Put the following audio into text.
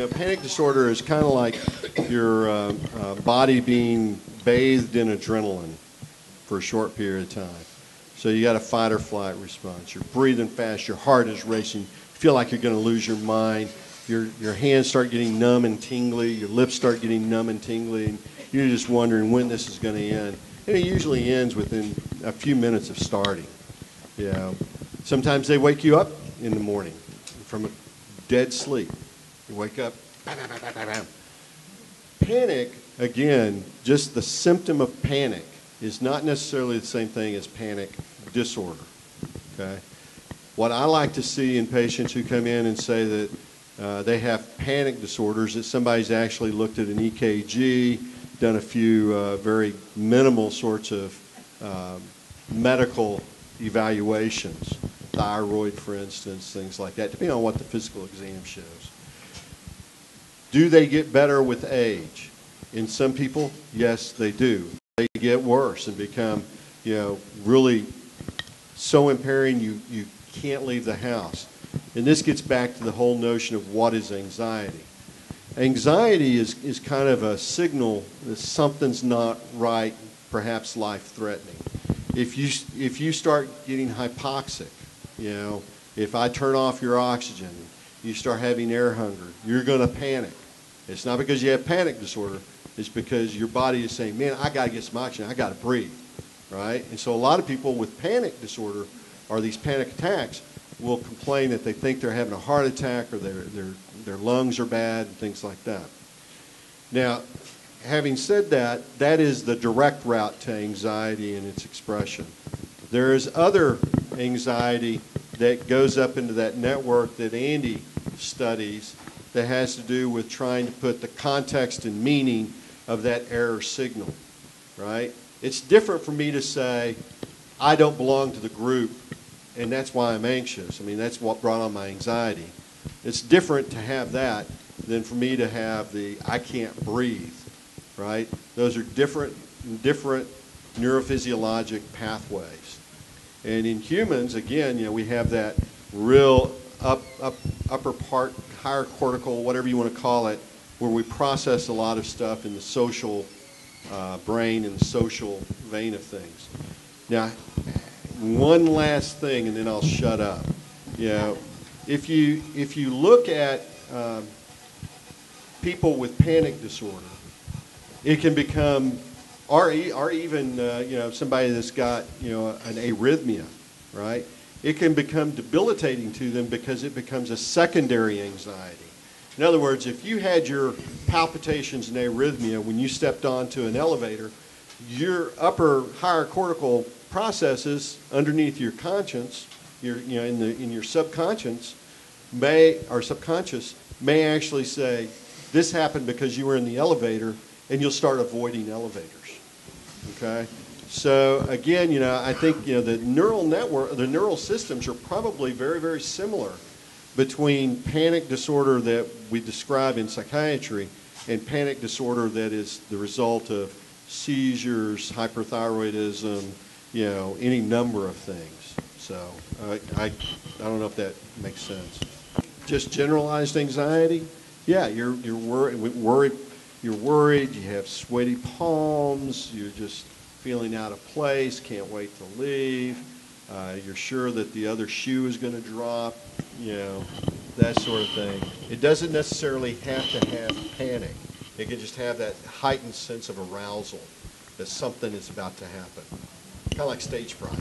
panic disorder is kind of like your body being bathed in adrenaline for a short period of time. So you got a fight or flight response. You're breathing fast. Your heart is racing. You feel like you're going to lose your mind. Your hands start getting numb and tingly. Your lips start getting numb and tingly. And you're just wondering when this is going to end. And it usually ends within a few minutes of starting. You know, sometimes they wake you up in the morning from a dead sleep. You wake up, bam, bam, bam, bam, bam. Panic, again, just the symptom of panic is not necessarily the same thing as panic disorder. Okay? What I like to see in patients who come in and say that they have panic disorders, that somebody's actually looked at an EKG, done a few very minimal sorts of medical evaluations, thyroid, for instance, things like that, depending on what the physical exam shows. Do they get better with age? In some people, yes, they do. They get worse and become, really so impairing you can't leave the house. And this gets back to the whole notion of what is anxiety. Anxiety is kind of a signal that something's not right, perhaps life-threatening. If you start getting hypoxic, if I turn off your oxygen, you start having air hunger, you're going to panic. It's not because you have panic disorder. It's because your body is saying, man, I got to get some oxygen. I got to breathe, right? And so a lot of people with panic disorder or these panic attacks will complain that they think they're having a heart attack or their lungs are bad and things like that. Now, having said that, that is the direct route to anxiety and its expression. There is other anxiety that goes up into that network that Andy studies that has to do with trying to put the context and meaning of that error signal, right? It's different for me to say, I don't belong to the group, and that's why I'm anxious. I mean, that's what brought on my anxiety. It's different to have that than for me to have the I can't breathe, right? Those are different neurophysiologic pathways. And in humans, again, we have that real upper part, higher cortical, whatever you want to call it, where we process a lot of stuff in the social brain and the social vein of things. Now, one last thing, and then I'll shut up. If you look at people with panic disorder, it can become, or even somebody that's got an arrhythmia, right? It can become debilitating to them because it becomes a secondary anxiety. In other words, if you had your palpitations and arrhythmia when you stepped onto an elevator, your higher cortical processes underneath your conscience, in your subconscious, may actually say, this happened because you were in the elevator, and you'll start avoiding elevators. Okay? So again, I think the neural network, the neural systems are probably very, very similar between panic disorder that we describe in psychiatry and panic disorder that is the result of seizures, hyperthyroidism, any number of things. So I don't know if that makes sense. Just generalized anxiety, yeah, you're worried. You're worried. You have sweaty palms. You're just feeling out of place. Can't wait to leave. You're sure that the other shoe is going to drop. That sort of thing. It doesn't necessarily have to have panic. It can just have that heightened sense of arousal that something is about to happen. Kind of like stage fright.